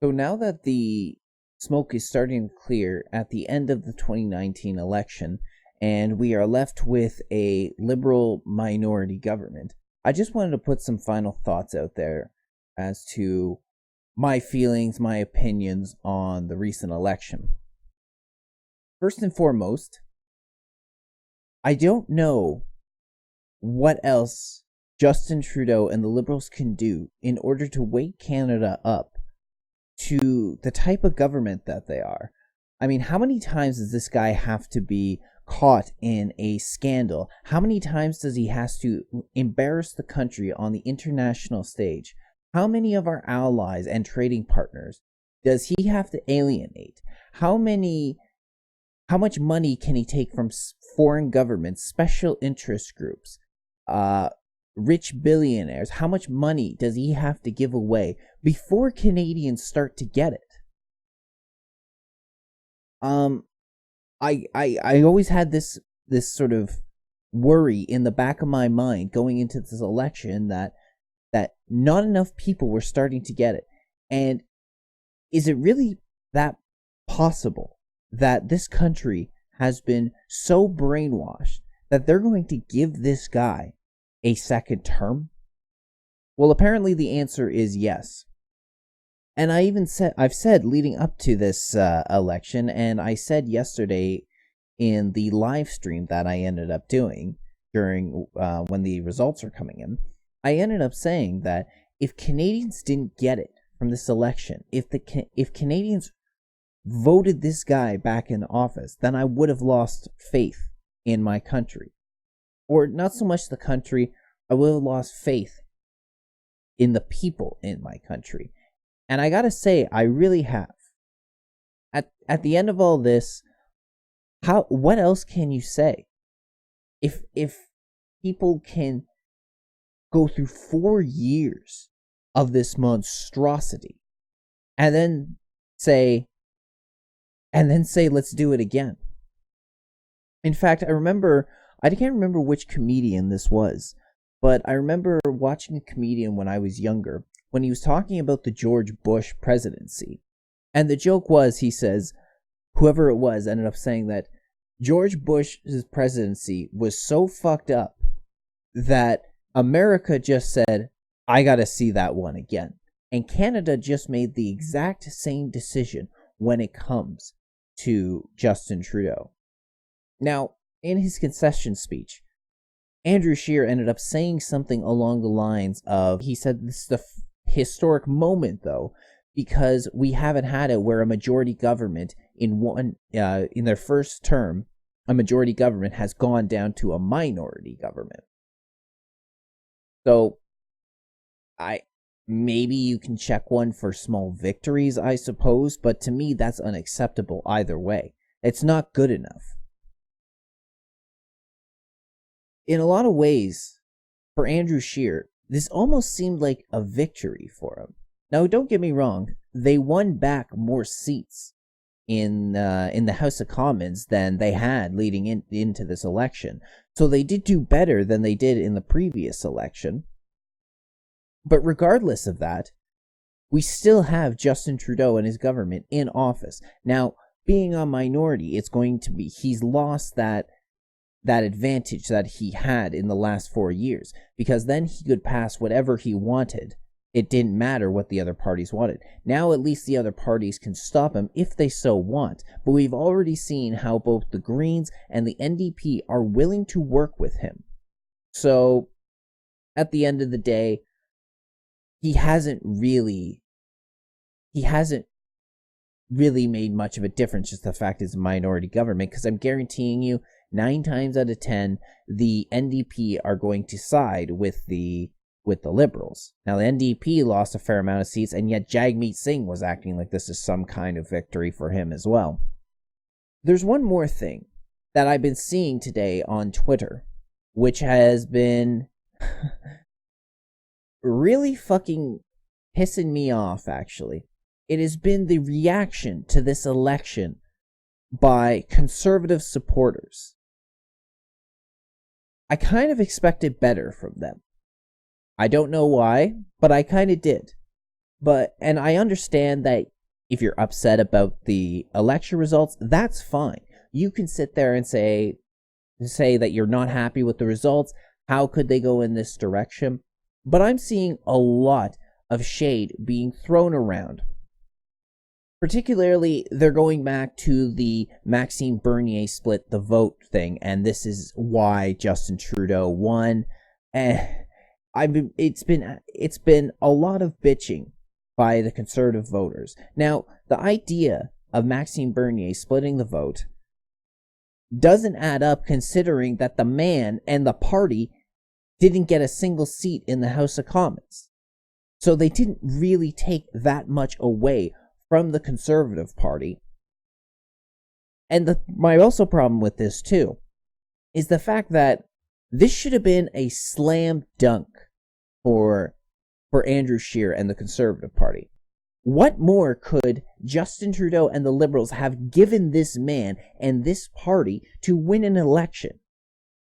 So now that the smoke is starting to clear at the end of the 2019 election, and we are left with a liberal minority government, I just wanted to put some final thoughts out there as to my feelings, my opinions on the recent election. First and foremost, I don't know what else Justin Trudeau and the Liberals can do in order to wake Canada up to the type of government that they are. I mean, how many times does this guy have to be caught in a scandal? How many times does he have to embarrass the country on the international stage? How many of our allies and trading partners does he have to alienate? How much money can he take from foreign governments, special interest groups, rich billionaires? How much money does he have to give away before Canadians start to get it? I always had this sort of worry in the back of my mind going into this election that not enough people were starting to get it. And is it really that possible that this country has been so brainwashed that they're going to give this guy a second term? Well, apparently the answer is yes. And I've said leading up to this election, and I said yesterday in the live stream that I ended up doing during when the results are coming in, I ended up saying that if Canadians didn't get it from this election, if Canadians voted this guy back in office, then I would have lost faith in my country. Or not so much the country, I would have lost faith in the people in my country. And I gotta say, I really have. At the end of all this, what else can you say? If people can go through 4 years of this monstrosity and then say let's do it again. In fact, I can't remember which comedian this was, but I remember watching a comedian when I was younger when he was talking about the George Bush presidency. And the joke was, he says, whoever it was ended up saying that George Bush's presidency was so fucked up that America just said, I gotta see that one again. And Canada just made the exact same decision when it comes to Justin Trudeau. Now, in his concession speech, Andrew Scheer ended up saying something along the lines of, he said this is the historic moment, though, because we haven't had it where a majority government in their first term, a majority government has gone down to a minority government. So, maybe you can check one for small victories, I suppose, but to me that's unacceptable either way. It's not good enough. In a lot of ways, for Andrew Scheer, this almost seemed like a victory for him. Now, don't get me wrong, they won back more seats in the House of Commons than they had leading into this election. So they did do better than they did in the previous election. But regardless of that, we still have Justin Trudeau and his government in office. Now, being a minority, he's lost that advantage that he had in the last 4 years, because then he could pass whatever he wanted. It didn't matter what the other parties wanted. Now at least the other parties can stop him if they so want. But we've already seen how both the Greens and the NDP are willing to work with him. So at the end of the day, he hasn't really made much of a difference, just the fact it's a minority government, because I'm guaranteeing you 9 times out of 10 the NDP are going to side with the Liberals. Now the NDP lost a fair amount of seats, and yet Jagmeet Singh was acting like this is some kind of victory for him as well. There's one more thing that I've been seeing today on Twitter, which has been really fucking pissing me off, actually. It has been the reaction to this election by conservative supporters. I kind of expected better from them. I don't know why, but I kind of did. And I understand that if you're upset about the election results, that's fine. You can sit there and say that you're not happy with the results. How could they go in this direction? But I'm seeing a lot of shade being thrown around. Particularly, they're going back to the Maxime Bernier split the vote thing, and this is why Justin Trudeau won. It's been a lot of bitching by the conservative voters. Now, the idea of Maxime Bernier splitting the vote doesn't add up, considering that the man and the party didn't get a single seat in the House of Commons. So they didn't really take that much away from the Conservative Party. And my also problem with this, too, is the fact that this should have been a slam dunk for Andrew Scheer and the Conservative Party. What more could Justin Trudeau and the Liberals have given this man and this party to win an election?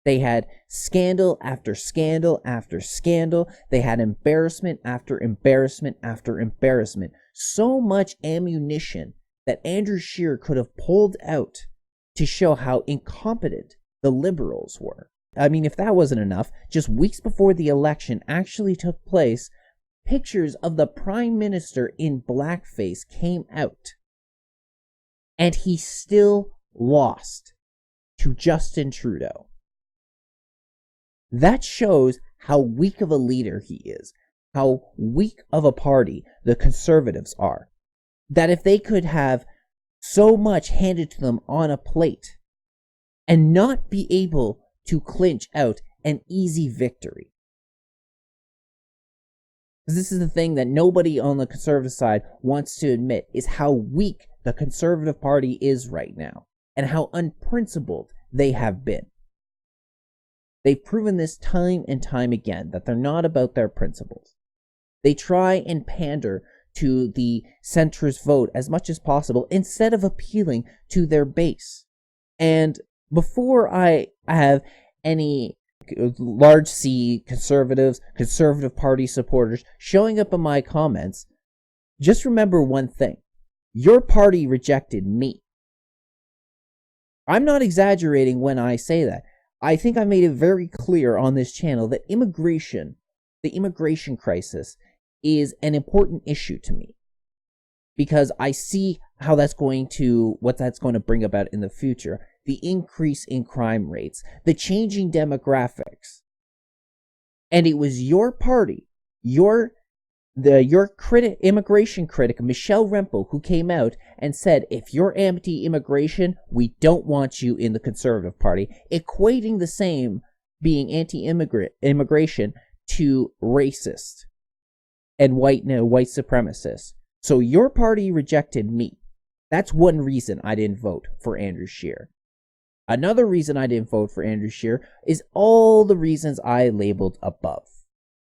They had scandal after scandal after scandal. They had embarrassment after embarrassment after embarrassment. So much ammunition that Andrew Scheer could have pulled out to show how incompetent the Liberals were. I mean, if that wasn't enough, just weeks before the election actually took place, pictures of the Prime Minister in blackface came out. And he still lost to Justin Trudeau. That shows how weak of a leader he is, how weak of a party the Conservatives are. That if they could have so much handed to them on a plate and not be able to clinch out an easy victory. This is the thing that nobody on the Conservative side wants to admit, is how weak the Conservative Party is right now and how unprincipled they have been. They've proven this time and time again, that they're not about their principles. They try and pander to the centrist vote as much as possible instead of appealing to their base. And before I have any large C conservatives, Conservative Party supporters showing up in my comments, just remember one thing. Your party rejected me. I'm not exaggerating when I say that. I think I made it very clear on this channel that the immigration crisis, is an important issue to me. Because I see what that's going to bring about in the future. The increase in crime rates, the changing demographics. And it was your party, your immigration critic, Michelle Rempel, who came out and said, if you're anti-immigration, we don't want you in the Conservative Party, equating the same, being anti-immigration, to racist and white supremacists. So your party rejected me. That's one reason I didn't vote for Andrew Scheer. Another reason I didn't vote for Andrew Scheer is all the reasons I labeled above.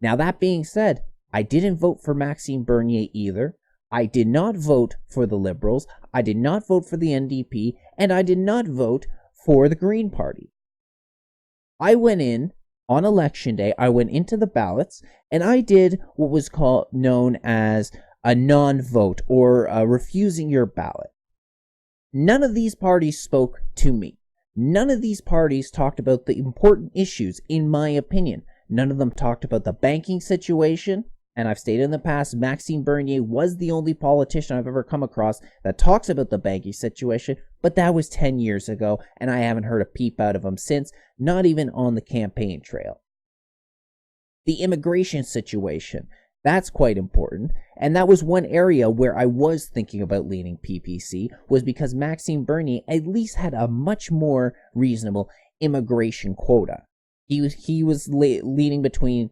Now, that being said, I didn't vote for Maxime Bernier either. I did not vote for the Liberals. I did not vote for the NDP. And I did not vote for the Green Party. I went in on election day. I went into the ballots and I did what was known as a non-vote, or refusing your ballot. None of these parties spoke to me. None of these parties talked about the important issues, in my opinion. None of them talked about the banking situation. And I've stated in the past, Maxime Bernier was the only politician I've ever come across that talks about the banking situation, but that was 10 years ago, and I haven't heard a peep out of him since, not even on the campaign trail. The immigration situation, that's quite important, and that was one area where I was thinking about leaning PPC, was because Maxime Bernier at least had a much more reasonable immigration quota. He was leaning between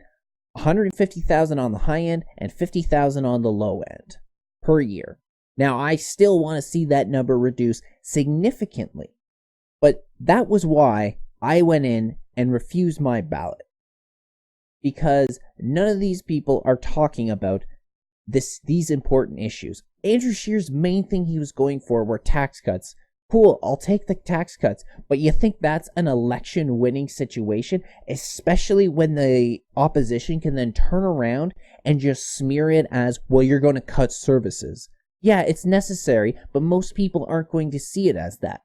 150,000 on the high end and 50,000 on the low end per year. Now, I still want to see that number reduced significantly, but that was why I went in and refused my ballot. Because none of these people are talking about these important issues. Andrew Scheer's main thing he was going for were tax cuts cool, I'll take the tax cuts. But you think that's an election winning situation, especially when the opposition can then turn around and just smear it as, well, you're going to cut services. Yeah, it's necessary, but most people aren't going to see it as that.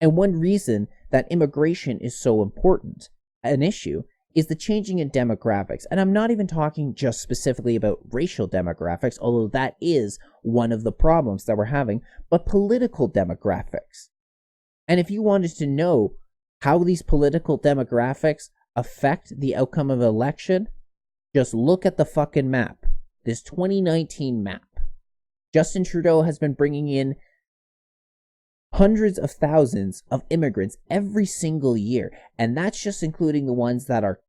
And one reason that immigration is so important, an issue, is the changing in demographics. And I'm not even talking just specifically about racial demographics, although that is one of the problems that we're having, but political demographics. And if you wanted to know how these political demographics affect the outcome of an election, just look at the fucking map. This 2019 map. Justin Trudeau has been bringing in hundreds of thousands of immigrants every single year. And that's just including the ones that are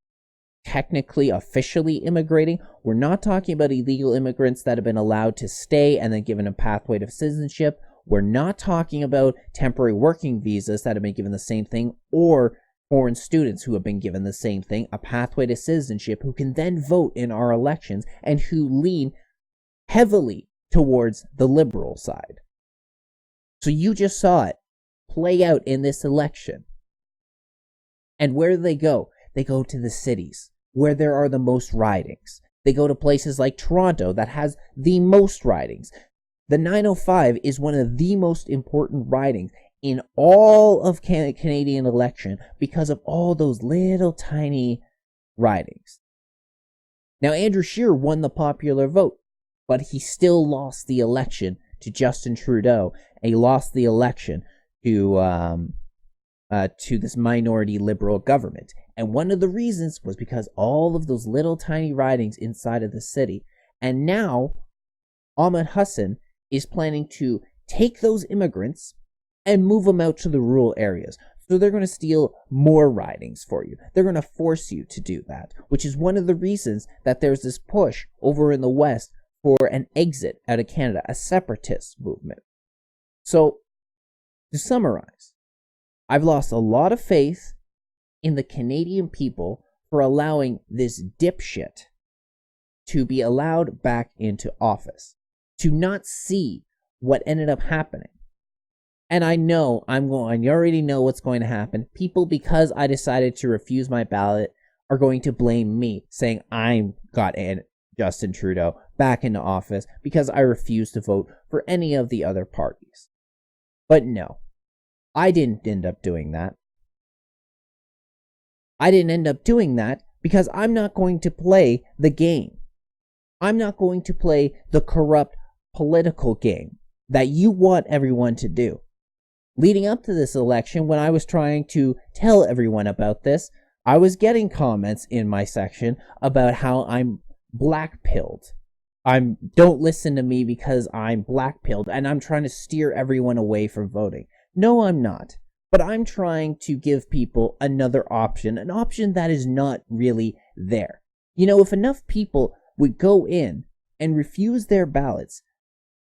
technically, officially immigrating. We're not talking about illegal immigrants that have been allowed to stay and then given a pathway to citizenship. We're not talking about temporary working visas that have been given the same thing, or foreign students who have been given the same thing, a pathway to citizenship, who can then vote in our elections and who lean heavily towards the liberal side. So you just saw it play out in this election. And where do they go? They go to the cities where there are the most ridings. They go to places like Toronto that has the most ridings. The 905 is one of the most important ridings in all of Canadian election because of all those little tiny ridings. Now, Andrew Scheer won the popular vote, but he still lost the election to Justin Trudeau, and he lost the election to this minority liberal government. And one of the reasons was because all of those little tiny ridings inside of the city. And now Ahmed Hassan is planning to take those immigrants and move them out to the rural areas. So they're going to steal more ridings for you. They're going to force you to do that, which is one of the reasons that there's this push over in the West for an exit out of Canada, a separatist movement. So, to summarize, I've lost a lot of faith in the Canadian people for allowing this dipshit to be allowed back into office, to not see what ended up happening. And I know I already know what's going to happen. People, because I decided to refuse my ballot, are going to blame me, saying I got Justin Trudeau back into office because I refused to vote for any of the other parties. But no, I didn't end up doing that. I didn't end up doing that because I'm not going to play the game. I'm not going to play the corrupt political game that you want everyone to do. Leading up to this election, when I was trying to tell everyone about this, I was getting comments in my section about how I'm black-pilled. Don't listen to me because I'm black-pilled, and I'm trying to steer everyone away from voting. No, I'm not. But I'm trying to give people another option, an option that is not really there. You know, if enough people would go in and refuse their ballots,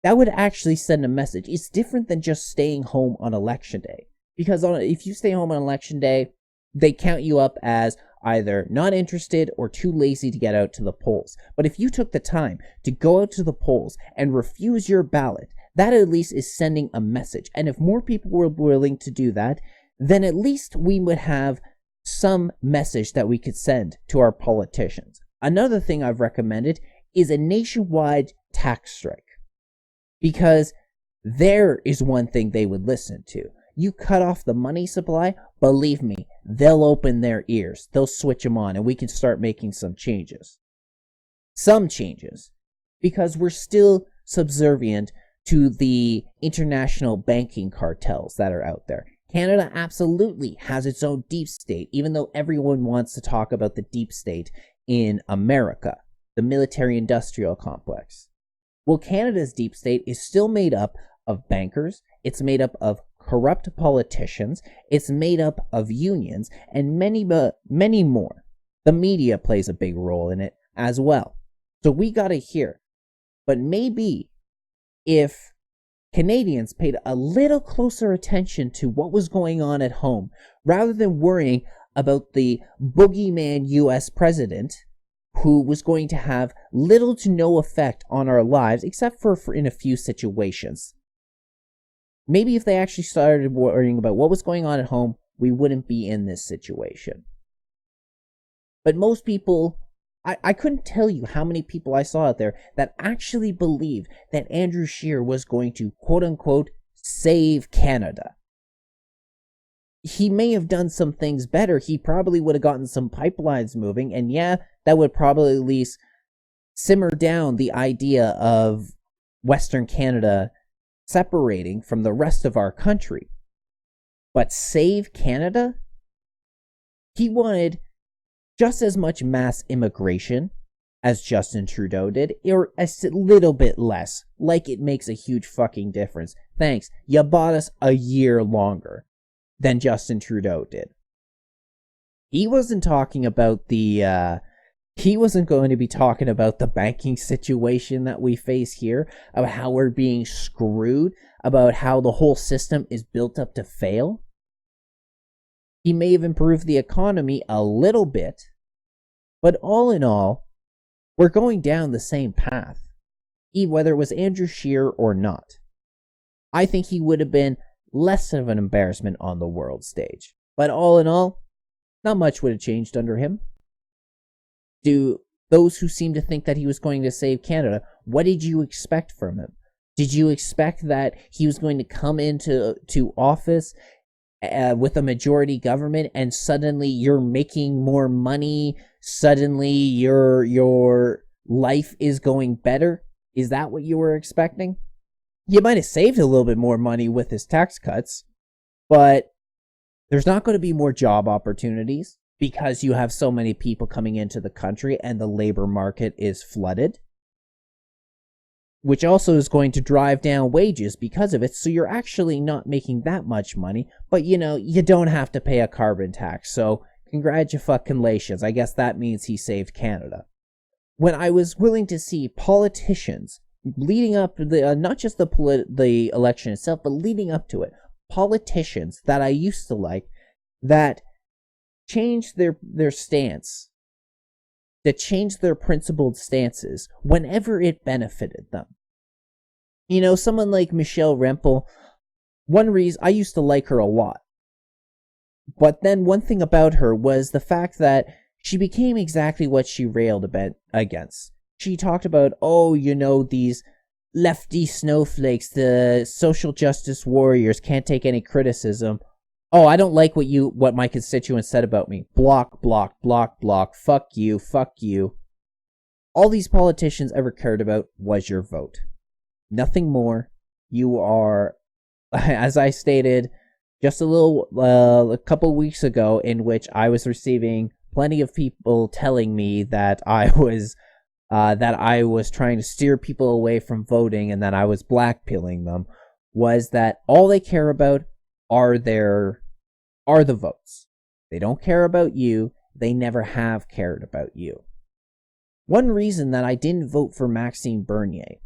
that would actually send a message. It's different than just staying home on election day. Because if you stay home on election day, they count you up as either not interested or too lazy to get out to the polls. But if you took the time to go out to the polls and refuse your ballot, that at least is sending a message. And if more people were willing to do that, then at least we would have some message that we could send to our politicians. Another thing I've recommended is a nationwide tax strike. Because there is one thing they would listen to. You cut off the money supply, believe me, they'll open their ears. They'll switch them on and we can start making some changes. Some changes. Because we're still subservient to the international banking cartels that are out there. Canada absolutely has its own deep state, even though everyone wants to talk about the deep state in America, the military-industrial complex. Well, Canada's deep state is still made up of bankers, it's made up of corrupt politicians, it's made up of unions, and many more. The media plays a big role in it as well. So we gotta hear. But maybe if Canadians paid a little closer attention to what was going on at home, rather than worrying about the boogeyman US president, who was going to have little to no effect on our lives, except for in a few situations. Maybe if they actually started worrying about what was going on at home, we wouldn't be in this situation. But most people, I couldn't tell you how many people I saw out there that actually believed that Andrew Scheer was going to, quote unquote, save Canada. He may have done some things better. He probably would have gotten some pipelines moving, and yeah, that would probably at least simmer down the idea of Western Canada separating from the rest of our country. But save Canada? He wanted just as much mass immigration as Justin Trudeau did, or a little bit less, like it makes a huge fucking difference. Thanks, you bought us a year longer than Justin Trudeau did. He wasn't talking about he wasn't going to be talking about the banking situation that we face here, about how we're being screwed, about how the whole system is built up to fail. He may have improved the economy a little bit, but all in all, we're going down the same path, whether it was Andrew Scheer or not. I think he would have been less of an embarrassment on the world stage. But all in all, not much would have changed under him. Do those who seem to think that he was going to save Canada, what did you expect from him? Did you expect that he was going to come into office with a majority government and suddenly you're making more money, suddenly your life is going better? Is that what you were expecting? You might have saved a little bit more money with his tax cuts, but there's not going to be more job opportunities because you have so many people coming into the country and the labor market is flooded, which also is going to drive down wages because of it. So you're actually not making that much money, but you don't have to pay a carbon tax. So congratulations. I guess that means he saved Canada. When I was willing to see politicians leading up to not just the election itself, but leading up to it, politicians that I used to like that changed their stance, that changed their principled stances whenever it benefited them. Someone like Michelle Rempel, one reason I used to like her a lot. But then one thing about her was the fact that she became exactly what she railed against. She talked about, these lefty snowflakes, the social justice warriors can't take any criticism. Oh, I don't like what my constituents said about me. Block, block, block, block. Fuck you, fuck you. All these politicians ever cared about was your vote. Nothing more. You are, as I stated just a couple weeks ago, in which I was receiving plenty of people telling me that I was trying to steer people away from voting and that I was blackpilling them, was that all they care about are the votes. They don't care about you. They never have cared about you. One reason that I didn't vote for Maxime Bernier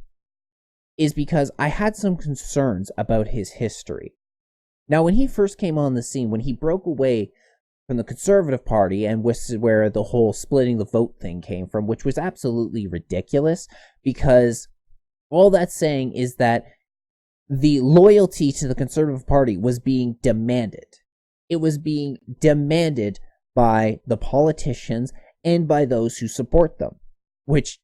is because I had some concerns about his history. Now, when he first came on the scene, when he broke away from the Conservative Party, and which is where the whole splitting the vote thing came from, which was absolutely ridiculous, because all that's saying is that the loyalty to the Conservative Party was being demanded. It was being demanded by the politicians and by those who support them, which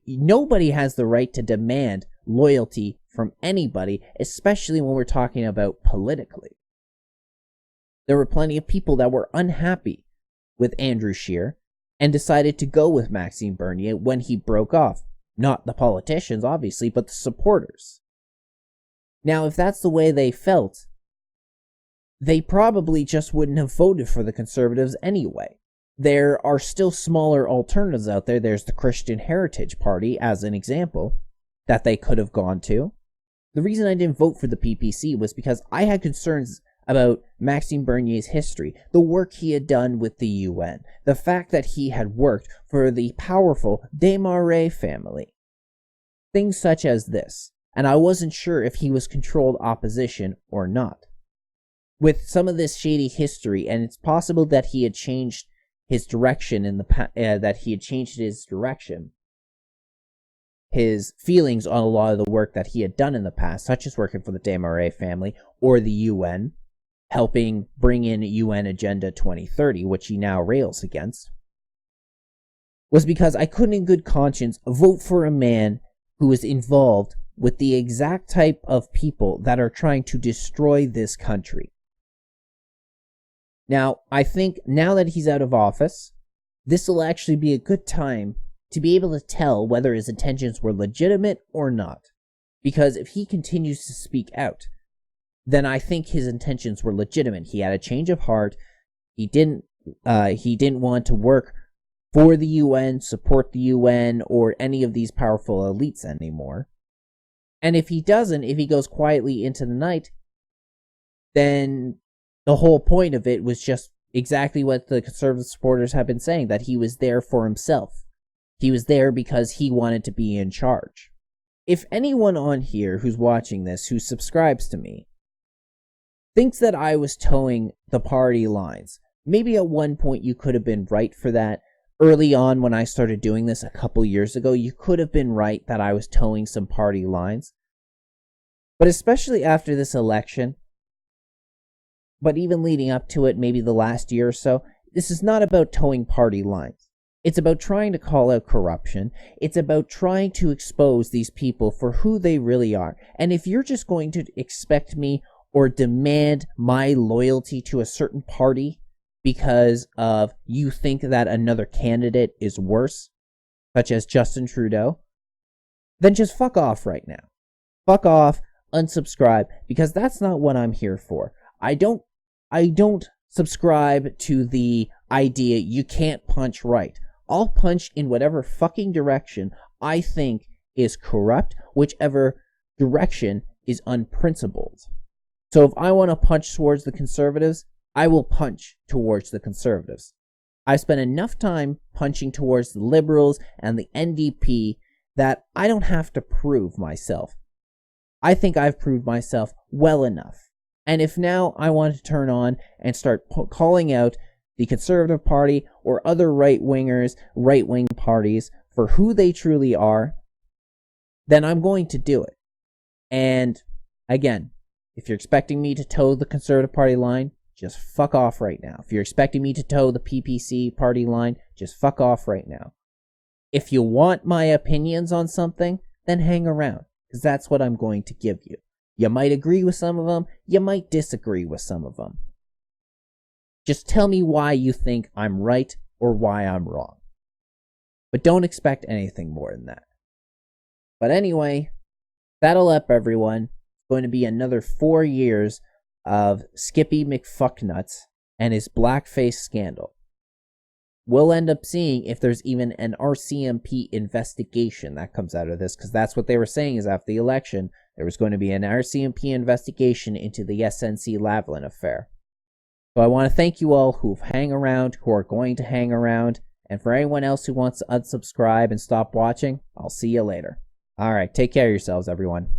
nobody has the right to demand loyalty from anybody, especially when we're talking about politically. There were plenty of people that were unhappy with Andrew Scheer and decided to go with Maxime Bernier when he broke off. Not the politicians, obviously, but the supporters. Now, if that's the way they felt, they probably just wouldn't have voted for the Conservatives anyway. There are still smaller alternatives out there. There's the Christian Heritage Party, as an example, that they could have gone to. The reason I didn't vote for the PPC was because I had concerns about Maxime Bernier's history, the work he had done with the UN, the fact that he had worked for the powerful Desmarais family. Things such as this, and I wasn't sure if he was controlled opposition or not. With some of this shady history, and it's possible that he had changed his direction his feelings on a lot of the work that he had done in the past, such as working for the Desmarais family or the UN, helping bring in UN Agenda 2030, which he now rails against, was because I couldn't in good conscience vote for a man who was involved with the exact type of people that are trying to destroy this country. Now, I think now that he's out of office, this will actually be a good time to be able to tell whether his intentions were legitimate or not. Because if he continues to speak out, then I think his intentions were legitimate. He had a change of heart. He didn't want to work for the UN, support the UN, or any of these powerful elites anymore. And if he doesn't, if he goes quietly into the night, then the whole point of it was just exactly what the conservative supporters have been saying, that he was there for himself. He was there because he wanted to be in charge. If anyone on here who's watching this, who subscribes to me, thinks that I was towing the party lines, maybe at one point you could have been right for that. Early on when I started doing this a couple years ago, you could have been right that I was towing some party lines. But especially after this election, but even leading up to it, maybe the last year or so, this is not about towing party lines. It's about trying to call out corruption. It's about trying to expose these people for who they really are. And if you're just going to expect me or demand my loyalty to a certain party because of you think that another candidate is worse, such as Justin Trudeau, then just fuck off right now. Fuck off, unsubscribe, because that's not what I'm here for. I don't subscribe to the idea you can't punch right. I'll punch in whatever fucking direction I think is corrupt, whichever direction is unprincipled. So if I want to punch towards the conservatives, I will punch towards the conservatives. I've spent enough time punching towards the liberals and the NDP that I don't have to prove myself. I think I've proved myself well enough. And if now I want to turn on and start calling out the Conservative Party or other right-wingers, right-wing parties for who they truly are, then I'm going to do it. And again, if you're expecting me to toe the Conservative Party line, just fuck off right now. If you're expecting me to toe the PPC party line, just fuck off right now. If you want my opinions on something, then hang around, because that's what I'm going to give you. You might agree with some of them, you might disagree with some of them. Just tell me why you think I'm right or why I'm wrong. But don't expect anything more than that. But anyway, that'll up everyone. It's going to be another 4 years of Skippy McFucknuts and his blackface scandal. We'll end up seeing if there's even an RCMP investigation that comes out of this, because that's what they were saying is after the election, there was going to be an RCMP investigation into the SNC Lavalin affair. So I want to thank you all who've hung around, who are going to hang around, and for anyone else who wants to unsubscribe and stop watching, I'll see you later. Alright, take care of yourselves, everyone.